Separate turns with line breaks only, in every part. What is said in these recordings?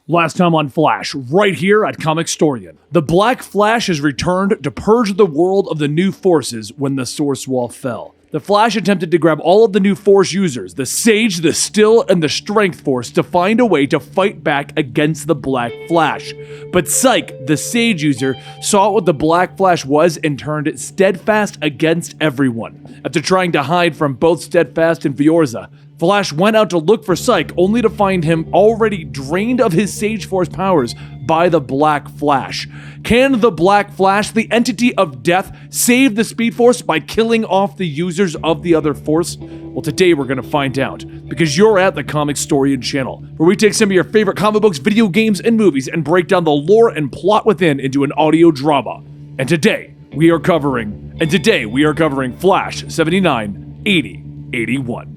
Last time on Flash, right here at Comicstorian. The Black Flash has returned to purge the world of the new forces when the Source Wall fell. The Flash attempted to grab all of the new Force users, the Sage, the Still, and the Strength Force, to find a way to fight back against the Black Flash. But Psyche, the Sage user, saw what the Black Flash was and turned steadfast against everyone. After trying to hide from both Steadfast and Fiorza, Flash went out to look for Psyche, only to find him already drained of his Sage Force powers by the Black Flash. Can the Black Flash, the entity of death, save the Speed Force by killing off the users of the other force? Well, today we're going to find out, because you're at the Comicstorian channel, where we take some of your favorite comic books, video games, and movies and break down the lore and plot within into an audio drama. And today we are covering Flash 79, 80, 81.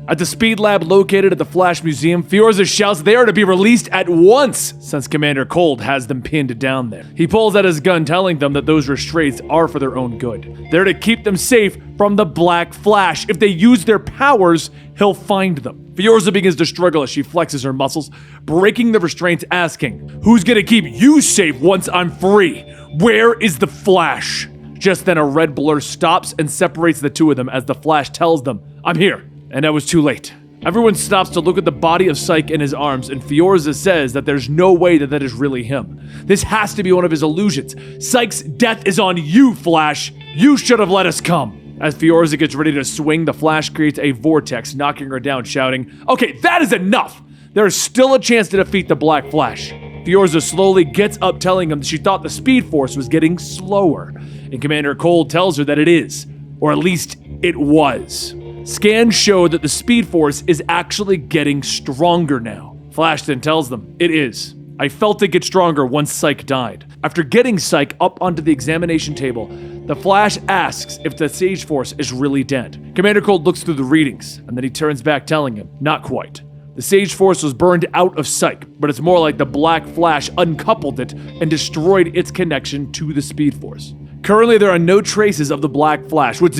At the Speed Lab located at the Flash Museum, Fiorza shouts they are to be released at once, since Commander Cold has them pinned down there. He pulls out his gun, telling them that those restraints are for their own good. They're to keep them safe from the Black Flash. If they use their powers, he'll find them. Fiorza begins to struggle as she flexes her muscles, breaking the restraints, asking, "Who's gonna keep you safe once I'm free? Where is the Flash?" Just then a red blur stops and separates the two of them as the Flash tells them, "I'm here." And I was too late. Everyone stops to look at the body of Psyche in his arms, and Fiorza says that there's no way that is really him. This has to be one of his illusions. Psyche's death is on you, Flash. You should have let us come. As Fiorza gets ready to swing, the Flash creates a vortex, knocking her down, shouting, "Okay, that is enough! There is still a chance to defeat the Black Flash." Fiorza slowly gets up, telling him that she thought the Speed Force was getting slower, and Commander Cold tells her that it is, or at least it was. Scans show that the Speed Force is actually getting stronger now. Flash then tells them, "It is. I felt it get stronger once Psyche died." After getting Psyche up onto the examination table, the Flash asks if the Sage Force is really dead. Commander Cold looks through the readings, and then he turns back, telling him, "Not quite. The Sage Force was burned out of Psyche, but it's more like the Black Flash uncoupled it and destroyed its connection to the Speed Force. Currently, there are no traces of the Black Flash, which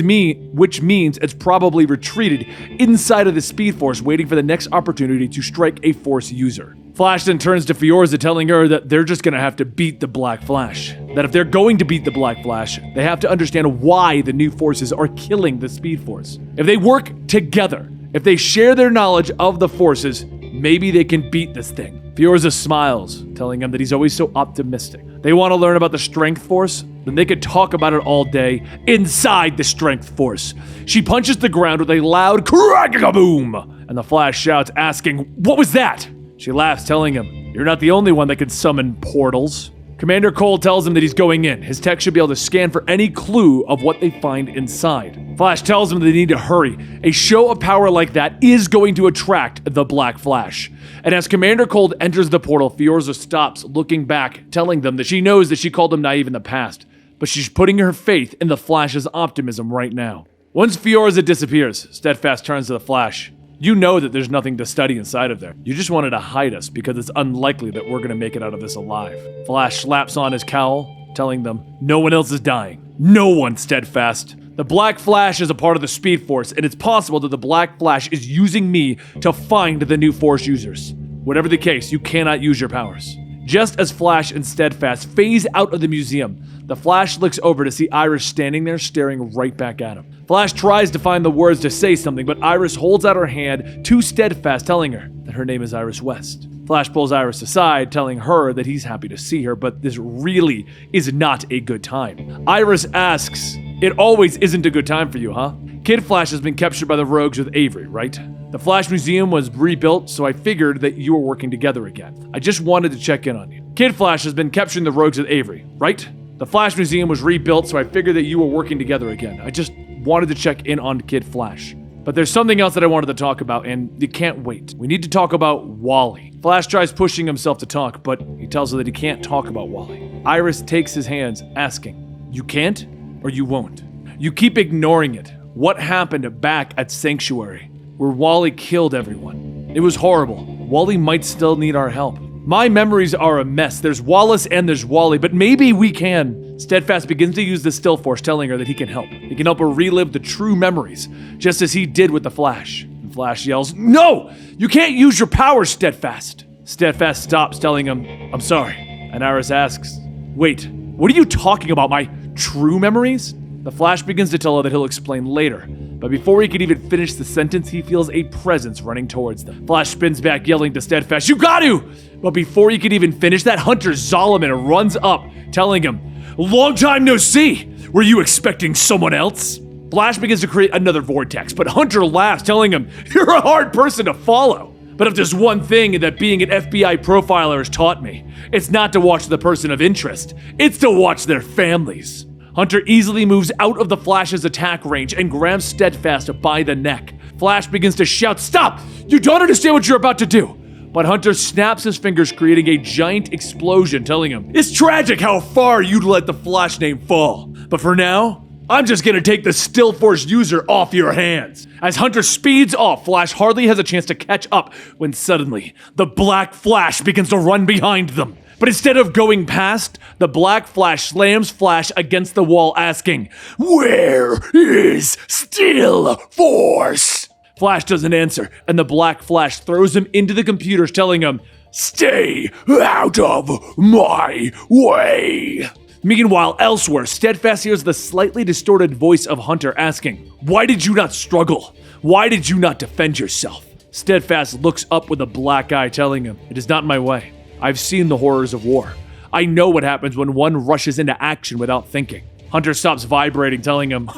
means it's probably retreated inside of the Speed Force, waiting for the next opportunity to strike a Force user." Flash then turns to Fiorza, telling her that they're just gonna have to beat the Black Flash. That if they're going to beat the Black Flash, they have to understand why the new forces are killing the Speed Force. If they work together, if they share their knowledge of the forces, maybe they can beat this thing. Fiorza smiles, telling him that he's always so optimistic. They want to learn about the Strength Force? Then they could talk about it all day inside the Strength Force. She punches the ground with a loud crack-a-boom, and the Flash shouts, asking, "What was that?" She laughs, telling him, "You're not the only one that can summon portals." Commander Cole tells him that he's going in. His tech should be able to scan for any clue of what they find inside. Flash tells him that they need to hurry. A show of power like that is going to attract the Black Flash. And as Commander Cold enters the portal, Fiorza stops, looking back, telling them that she knows that she called him naive in the past, but she's putting her faith in the Flash's optimism right now. Once Fiorza disappears, Steadfast turns to the Flash. "You know that there's nothing to study inside of there. You just wanted to hide us because it's unlikely that we're going to make it out of this alive." Flash slaps on his cowl, telling them, "No one else is dying. No one, Steadfast. The Black Flash is a part of the Speed Force, and it's possible that the Black Flash is using me to find the new Force users. Whatever the case, you cannot use your powers." Just as Flash and Steadfast phase out of the museum, the Flash looks over to see Iris standing there staring right back at him. Flash tries to find the words to say something, but Iris holds out her hand to Steadfast, telling her that her name is Iris West. Flash pulls Iris aside, telling her that he's happy to see her, but this really is not a good time. Iris asks, "It always isn't a good time for you, huh? Kid Flash has been captured by the rogues with Avery, right? The Flash Museum was rebuilt, so I figured that you were working together again. I just wanted to check in on you. Kid Flash has been capturing the rogues with Avery, right? The Flash Museum was rebuilt, so I figured that you were working together again. I just wanted to check in on Kid Flash. But there's something else that I wanted to talk about, and you can't wait. We need to talk about Wally." Flash tries pushing himself to talk, but he tells her that he can't talk about Wally. Iris takes his hands, asking, "You can't, or you won't? You keep ignoring it. What happened back at Sanctuary, where Wally killed everyone? It was horrible. Wally might still need our help. My memories are a mess. There's Wallace and there's Wally, but maybe we can." Steadfast begins to use the Still Force, telling her that he can help. He can help her relive the true memories, just as he did with the Flash. And Flash yells, "No! You can't use your powers, Steadfast!" Steadfast stops, telling him, I'm sorry. And Iris asks, wait, what are you talking about, my true memories? The Flash begins to tell her that he'll explain later, but before he can even finish the sentence, he feels a presence running towards them. Flash spins back, yelling to Steadfast, you got to! But before he can even finish that, Hunter Zolomon runs up, telling him, long time no see! Were you expecting someone else? Flash begins to create another vortex, but Hunter laughs, telling him, you're a hard person to follow. But if there's one thing that being an FBI profiler has taught me, it's not to watch the person of interest, it's to watch their families. Hunter easily moves out of the Flash's attack range and grabs Steadfast by the neck. Flash begins to shout, stop! You don't understand what you're about to do! But Hunter snaps his fingers, creating a giant explosion, telling him, it's tragic how far you'd let the Flash name fall. But for now, I'm just gonna take the Still Force user off your hands. As Hunter speeds off, Flash hardly has a chance to catch up when suddenly, the Black Flash begins to run behind them. But instead of going past, the Black Flash slams Flash against the wall, asking, where is Still Force? Flash doesn't answer, and the Black Flash throws him into the computers, telling him, stay out of my way. Meanwhile, elsewhere, Steadfast hears the slightly distorted voice of Hunter asking, why did you not struggle? Why did you not defend yourself? Steadfast looks up with a black eye, telling him, it is not my way. I've seen the horrors of war. I know what happens when one rushes into action without thinking. Hunter stops vibrating, telling him,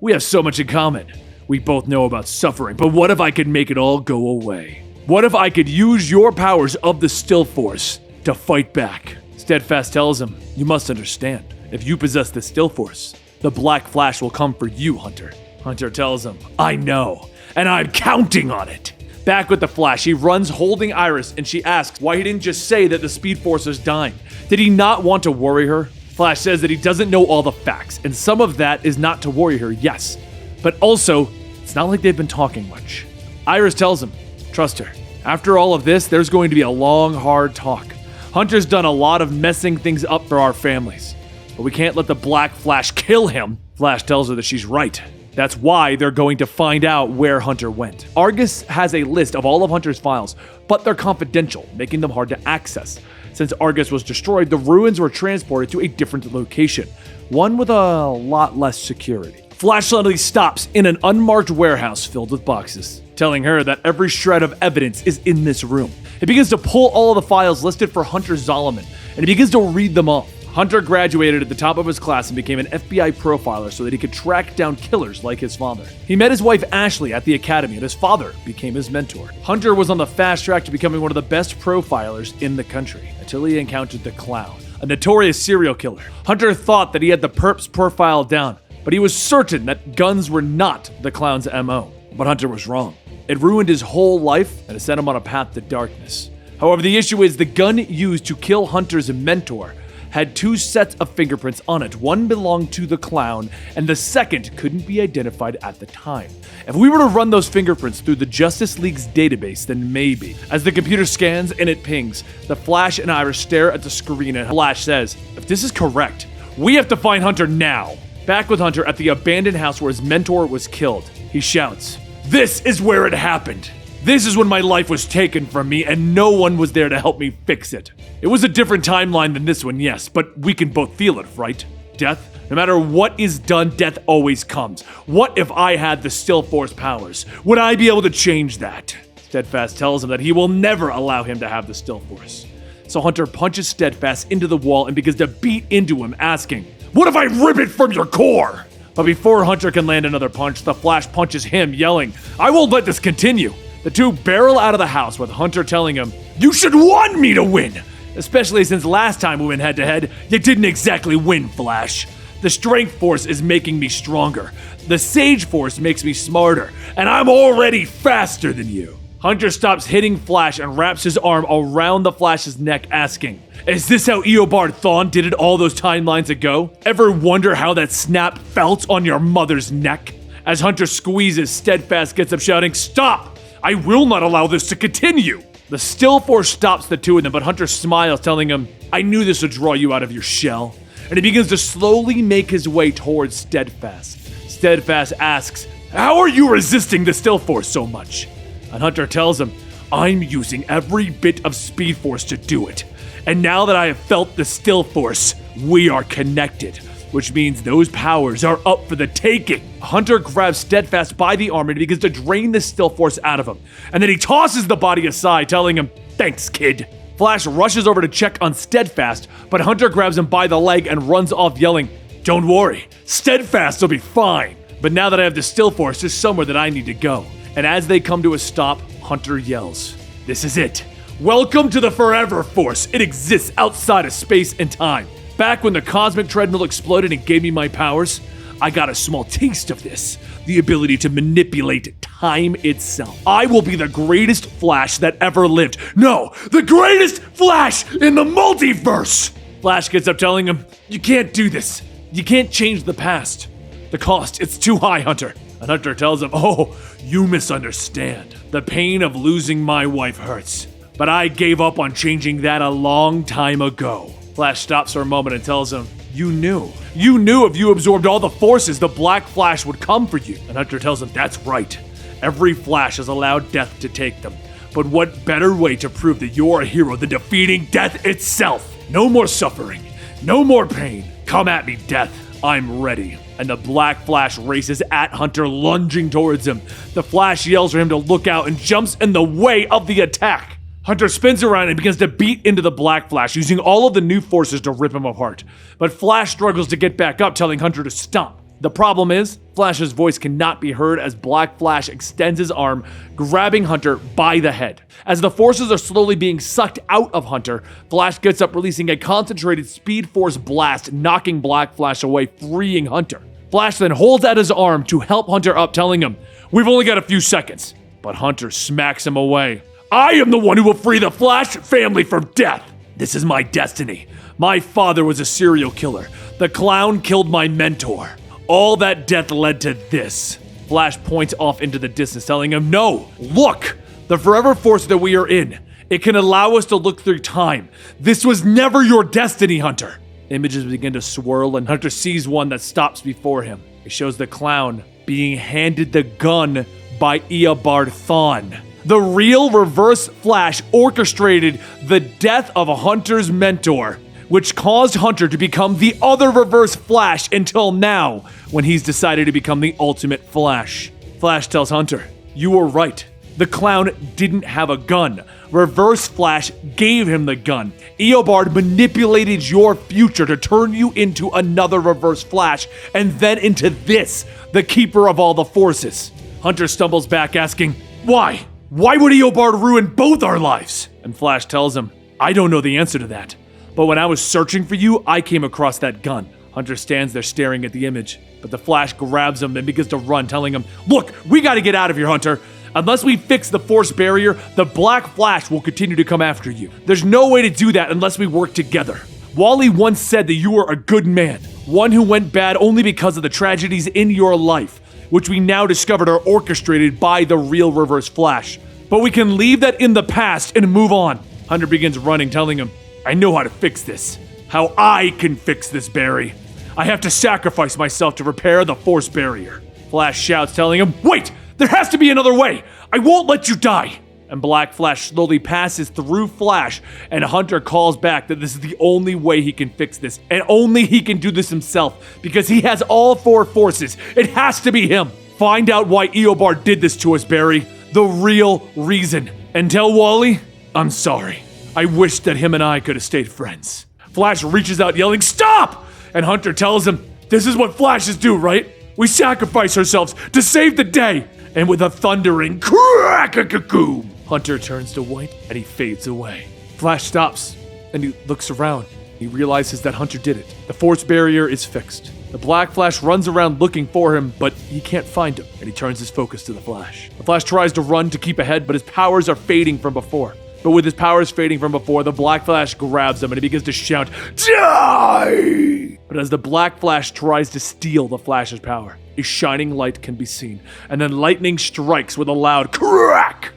we have so much in common. We both know about suffering, but what if I could make it all go away? What if I could use your powers of the Still Force to fight back? Steadfast tells him, you must understand, if you possess the Still Force, the Black Flash will come for you, Hunter. Hunter tells him, I know, and I'm counting on it. Back with the Flash, he runs holding Iris, and she asks why he didn't just say that the Speed Force is dying. Did he not want to worry her? Flash says that he doesn't know all the facts, and some of that is not to worry her, yes. But also, it's not like they've been talking much. Iris tells him, trust her. After all of this, there's going to be a long, hard talk. Hunter's done a lot of messing things up for our families, but we can't let the Black Flash kill him. Flash tells her that she's right. That's why they're going to find out where Hunter went. Argus has a list of all of Hunter's files, but they're confidential, making them hard to access. Since Argus was destroyed, the ruins were transported to a different location, one with a lot less security. Flash suddenly stops in an unmarked warehouse filled with boxes, telling her that every shred of evidence is in this room. He begins to pull all of the files listed for Hunter Zolomon, and he begins to read them all. Hunter graduated at the top of his class and became an FBI profiler so that he could track down killers like his father. He met his wife Ashley at the academy, and his father became his mentor. Hunter was on the fast track to becoming one of the best profilers in the country until he encountered the Clown, a notorious serial killer. Hunter thought that he had the perp's profile down, but he was certain that guns were not the Clown's MO. But Hunter was wrong. It ruined his whole life and it sent him on a path to darkness. However, the issue is the gun used to kill Hunter's mentor had two sets of fingerprints on it. One belonged to the Clown, and the second couldn't be identified at the time. If we were to run those fingerprints through the Justice League's database, then maybe. As the computer scans and it pings, the Flash and Iris stare at the screen, and Flash says, if this is correct, we have to find Hunter now. Back with Hunter at the abandoned house where his mentor was killed, he shouts, this is where it happened. This is when my life was taken from me and no one was there to help me fix it. It was a different timeline than this one, yes, but we can both feel it, right? Death? No matter what is done, death always comes. What if I had the Still Force powers? Would I be able to change that? Steadfast tells him that he will never allow him to have the Still Force. So Hunter punches Steadfast into the wall and begins to beat into him, asking, what if I rip it from your core? But before Hunter can land another punch, the Flash punches him, yelling, I won't let this continue. The two barrel out of the house with Hunter telling him, you should want me to win! Especially since last time we went head-to-head, you didn't exactly win, Flash. The Strength Force is making me stronger. The Sage Force makes me smarter. And I'm already faster than you. Hunter stops hitting Flash and wraps his arm around the Flash's neck, asking, is this how Eobard Thawne did it all those timelines ago? Ever wonder how that snap felt on your mother's neck? As Hunter squeezes, Steadfast gets up shouting, stop! I will not allow this to continue! The Still Force stops the two of them, but Hunter smiles, telling him, I knew this would draw you out of your shell. And he begins to slowly make his way towards Steadfast. Steadfast asks, how are you resisting the Still Force so much? And Hunter tells him, I'm using every bit of Speed Force to do it. And now that I have felt the Still Force, we are connected, which means those powers are up for the taking. Hunter grabs Steadfast by the arm and begins to drain the Still Force out of him. And then he tosses the body aside, telling him, "Thanks, kid." Flash rushes over to check on Steadfast, but Hunter grabs him by the leg and runs off yelling, "Don't worry, Steadfast will be fine." But now that I have the Still Force, there's somewhere that I need to go. And as they come to a stop, Hunter yells, "This is it. Welcome to the Forever Force. It exists outside of space and time. Back when the cosmic treadmill exploded and gave me my powers, I got a small taste of this. The ability to manipulate time itself. I will be the greatest Flash that ever lived. No, the greatest Flash in the multiverse." Flash gets up telling him, "You can't do this. You can't change the past. The cost, it's too high, Hunter." And Hunter tells him, "Oh, you misunderstand. The pain of losing my wife hurts. But I gave up on changing that a long time ago." Flash stops for a moment and tells him, "You knew. You knew if you absorbed all the forces, the Black Flash would come for you." And Hunter tells him, "That's right. Every Flash has allowed death to take them. But what better way to prove that you're a hero than defeating death itself? No more suffering. No more pain. Come at me, death. I'm ready." And the Black Flash races at Hunter, lunging towards him. The Flash yells for him to look out and jumps in the way of the attack. Hunter spins around and begins to beat into the Black Flash, using all of the new forces to rip him apart. But Flash struggles to get back up, telling Hunter to stop. The problem is, Flash's voice cannot be heard as Black Flash extends his arm, grabbing Hunter by the head. As the forces are slowly being sucked out of Hunter, Flash gets up, releasing a concentrated Speed Force blast, knocking Black Flash away, freeing Hunter. Flash then holds out his arm to help Hunter up, telling him, "We've only got a few seconds." But Hunter smacks him away. "I am the one who will free the Flash family from death. This is my destiny. My father was a serial killer. The clown killed my mentor. All that death led to this." Flash points off into the distance, telling him, "No, look! The Forever Force that we are in. It can allow us to look through time. This was never your destiny, Hunter." Images begin to swirl, and Hunter sees one that stops before him. It shows the clown being handed the gun by Eobard Thawne. The real Reverse Flash orchestrated the death of Hunter's mentor, which caused Hunter to become the other Reverse Flash until now, when he's decided to become the Ultimate Flash. Flash tells Hunter, "You were right. The clown didn't have a gun. Reverse Flash gave him the gun. Eobard manipulated your future to turn you into another Reverse Flash, and then into this, the Keeper of all the Forces." Hunter stumbles back, asking, "Why? Why would Eobard ruin both our lives?" And Flash tells him, "I don't know the answer to that. But when I was searching for you, I came across that gun." Hunter stands there staring at the image, but the Flash grabs him and begins to run, telling him, "Look, we gotta get out of here, Hunter. Unless we fix the Force barrier, the Black Flash will continue to come after you. There's no way to do that unless we work together. Wally once said that you were a good man, one who went bad only because of the tragedies in your life, which we now discovered are orchestrated by the real Reverse Flash. But we can leave that in the past and move on." Hunter begins running, telling him, "I know how to fix this. How I can fix this, Barry. I have to sacrifice myself to repair the Force barrier." Flash shouts, telling him, "Wait! There has to be another way! I won't let you die!" And Black Flash slowly passes through Flash, and Hunter calls back that this is the only way he can fix this, and only he can do this himself, because he has all four forces. It has to be him. Find out why Eobard did this to us, Barry. The real reason. And tell Wally, I'm sorry. I wish that him and I could have stayed friends." Flash reaches out, yelling, "Stop!" And Hunter tells him, "This is what Flashes do, right? We sacrifice ourselves to save the day." And with a thundering crack-a-coom, Hunter turns to white and he fades away. Flash stops and he looks around. He realizes that Hunter did it. The Force barrier is fixed. The Black Flash runs around looking for him, but he can't find him, and he turns his focus to the Flash. The Flash tries to run to keep ahead, but his powers are fading from before. But with his powers fading from before, the Black Flash grabs him and he begins to shout, "Die!" But as the Black Flash tries to steal the Flash's power, a shining light can be seen, and then lightning strikes with a loud crack.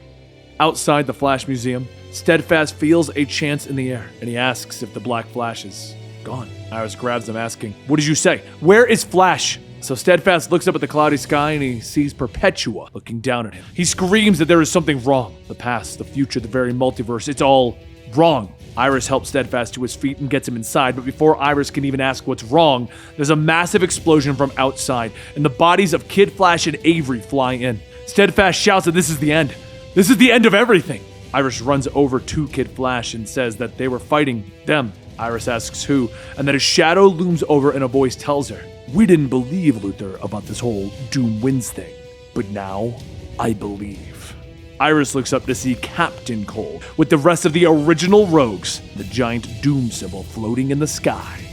Outside the Flash Museum, Steadfast feels a chance in the air, and he asks if the Black Flash is gone. Iris grabs him, asking, "What did you say? Where is Flash?" So Steadfast looks up at the cloudy sky and he sees Perpetua looking down at him. He screams that there is something wrong. The past, the future, the very multiverse, it's all wrong. Iris helps Steadfast to his feet and gets him inside, but before Iris can even ask what's wrong, there's a massive explosion from outside, and the bodies of Kid Flash and Avery fly in. Steadfast shouts that this is the end. This is the end of everything. Iris runs over to Kid Flash and says that they were fighting them. Iris asks who, and then a shadow looms over and a voice tells her, "We didn't believe, Luthor, about this whole Doom wins thing, but now I believe." Iris looks up to see Captain Cole with the rest of the original Rogues, the giant Doom symbol floating in the sky.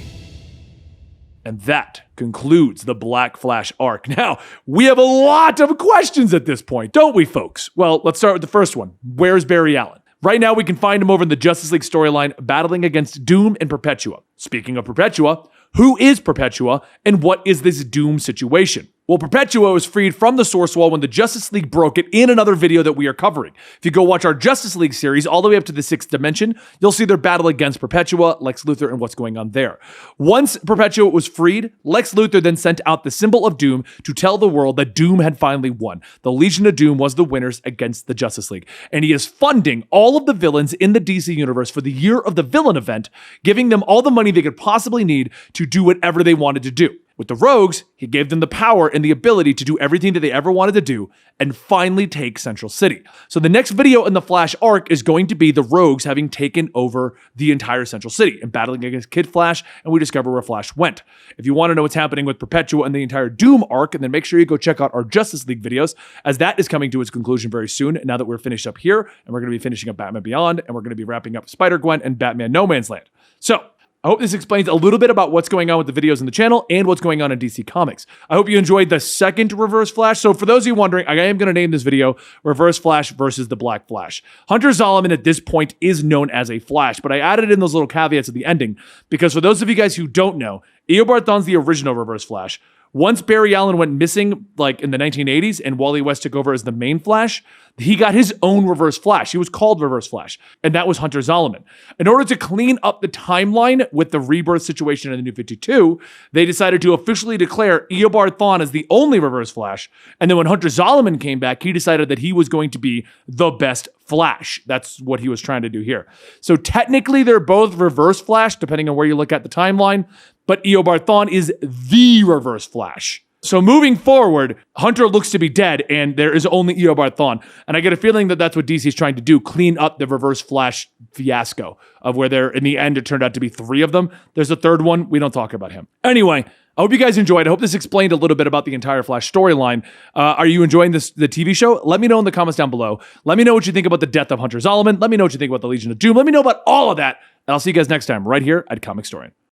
And that concludes the Black Flash arc. Now, we have a lot of questions at this point, don't we, folks? Well, let's start with the first one. Where's Barry Allen? Right now, we can find him over in the Justice League storyline battling against Doom and Perpetua. Speaking of Perpetua, who is Perpetua and what is this Doom situation? Well, Perpetua was freed from the Source Wall when the Justice League broke it in another video that we are covering. If you go watch our Justice League series all the way up to the 6th dimension, you'll see their battle against Perpetua, Lex Luthor, and what's going on there. Once Perpetua was freed, Lex Luthor then sent out the symbol of Doom to tell the world that Doom had finally won. The Legion of Doom was the winners against the Justice League. And he is funding all of the villains in the DC universe for the Year of the Villain event, giving them all the money they could possibly need to do whatever they wanted to do. With the Rogues, he gave them the power and the ability to do everything that they ever wanted to do and finally take Central City. So the next video in the Flash arc is going to be the Rogues having taken over the entire Central City and battling against Kid Flash, and we discover where Flash went. If you want to know what's happening with Perpetua and the entire Doom arc, then make sure you go check out our Justice League videos, as that is coming to its conclusion very soon, now that we're finished up here, and we're going to be finishing up Batman Beyond, and we're going to be wrapping up Spider-Gwen and Batman No Man's Land. So, I hope this explains a little bit about what's going on with the videos in the channel and what's going on in DC Comics. I hope you enjoyed the second Reverse Flash. So for those of you wondering, I am going to name this video Reverse Flash versus the Black Flash. Hunter Zolomon at this point is known as a Flash, but I added in those little caveats at the ending because for those of you guys who don't know, Eobard Thawne's the original Reverse Flash. Once Barry Allen went missing, like in the 1980s, and Wally West took over as the main Flash, he got his own Reverse Flash. He was called Reverse Flash, and that was Hunter Zolomon. In order to clean up the timeline with the rebirth situation in the New 52, they decided to officially declare Eobard Thawne as the only Reverse Flash, and then when Hunter Zolomon came back, he decided that he was going to be the best Flash. That's what he was trying to do here. So technically, they're both Reverse Flash, depending on where you look at the timeline, but Eobard Thawne is the Reverse Flash. So moving forward, Hunter looks to be dead, and there is only Eobard Thawne. And I get a feeling that that's what DC is trying to do, clean up the Reverse Flash fiasco of where there, in the end, it turned out to be 3 of them. There's a third one. We don't talk about him. Anyway, I hope you guys enjoyed. I hope this explained a little bit about the entire Flash storyline. Are you enjoying the TV show? Let me know in the comments down below. Let me know what you think about the death of Hunter Zolomon. Let me know what you think about the Legion of Doom. Let me know about all of that. And I'll see you guys next time right here at Comicstorian.